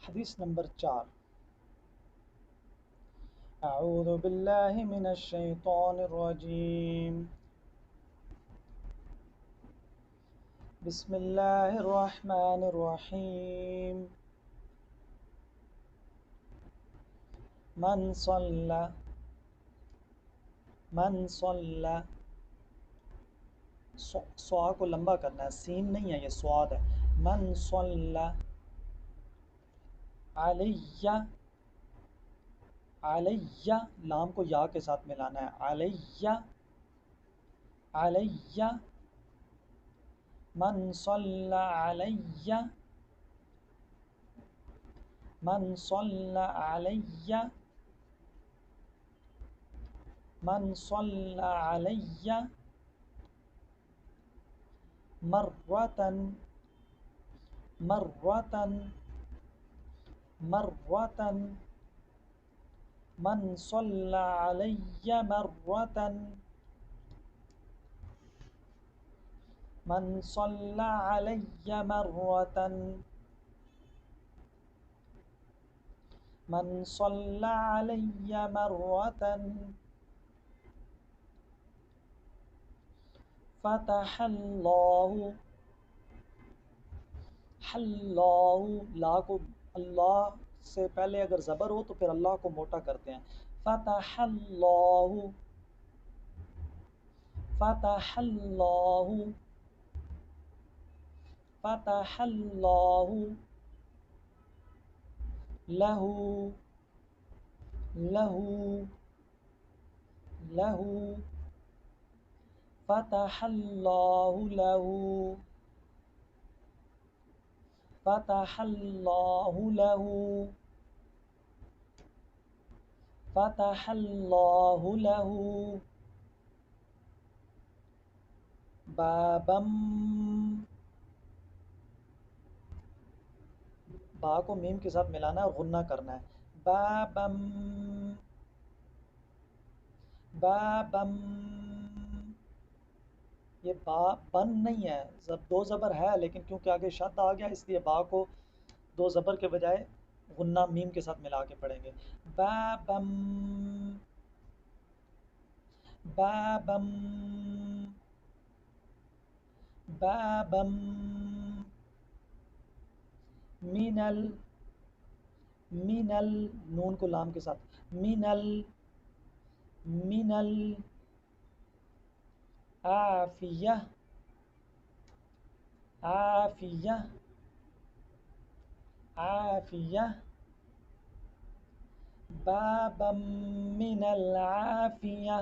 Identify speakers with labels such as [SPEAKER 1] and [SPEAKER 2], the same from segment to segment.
[SPEAKER 1] حدیث نمبر 4۔ اعوذ باللہ من الشیطان الرجیم، بسم اللہ الرحمن الرحیم۔ من صلی سوا کو لمبا کرنا ہے، سین نہیں ہے، یہ سواد ہے۔ من صلی علیہ، علیہ لام کو یا کے ساتھ ملانا ہے، علیہ علیہ، من صلی علیہ، من صلی علیہ، من صلی علیہ مرتن، مرتن، مرتن، من صلی علیہ مرتن، من صلی علیہ مرتن، من صلی علیہ مرتن، فتح اللہ، اللہ لا کو اللہ سے پہلے اگر زبر ہو تو پھر اللہ کو موٹا کرتے ہیں، فتح اللہ، فتح اللہ، فتح اللہ لہو، لہو، لہو، فتح اللہ لہو، فتح اللہ لہو، فتح اللہ لہو بابم، با کو میم کے ساتھ ملانا ہے اور غنہ کرنا ہے، بابم، بابم، یہ با بن نہیں ہے، دو زبر ہے لیکن کیونکہ آگے شد آ گیا اس لیے با کو دو زبر کے بجائے غنہ میم کے ساتھ ملا کے پڑھیں گے، بابم، بابم، بابم، مینل، مینل نون کو لام کے ساتھ، مینل، مینل عافیہ، عافیہ، عافیہ، بابا من العافیہ،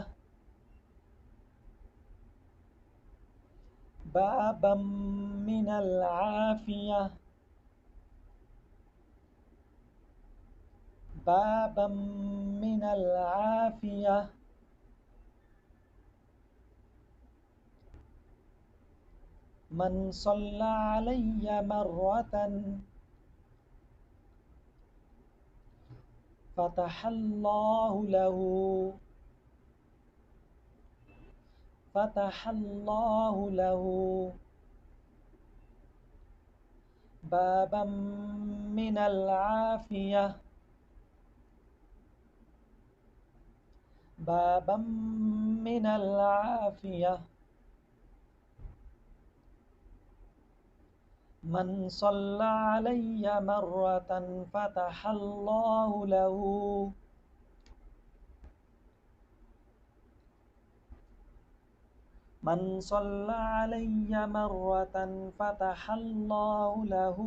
[SPEAKER 1] بابا من العافیہ، بابا من العافیہ، من صلی علیہ مرتن فتح اللہ له، فتح اللہ له بابا من العافیہ، بابا من العافیہ، من صلی علیہ مرتن فتح اللہ له، من صلی علیہ مرتن فتح اللہ له،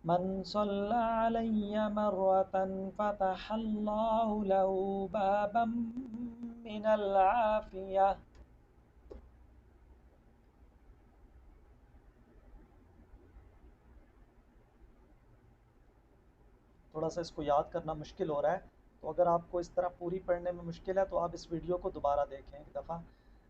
[SPEAKER 1] من صلی علیہ مرتن فتح اللہ له بابا من العافیہ۔ تھوڑا سا اس کو یاد کرنا مشکل ہو رہا ہے، تو اگر آپ کو اس طرح پوری پڑھنے میں مشکل ہے تو آپ اس ویڈیو کو دوبارہ دیکھیں ایک دفعہ۔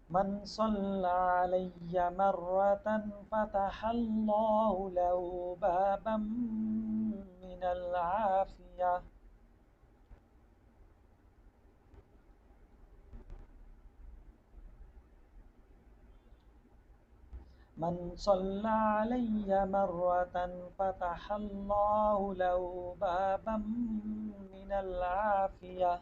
[SPEAKER 1] من صلی علیہ مرتن فتح اللہ له بابا من العافیہ۔ من صلی علی مرۃ فتح اللہ له بابا من العافیہ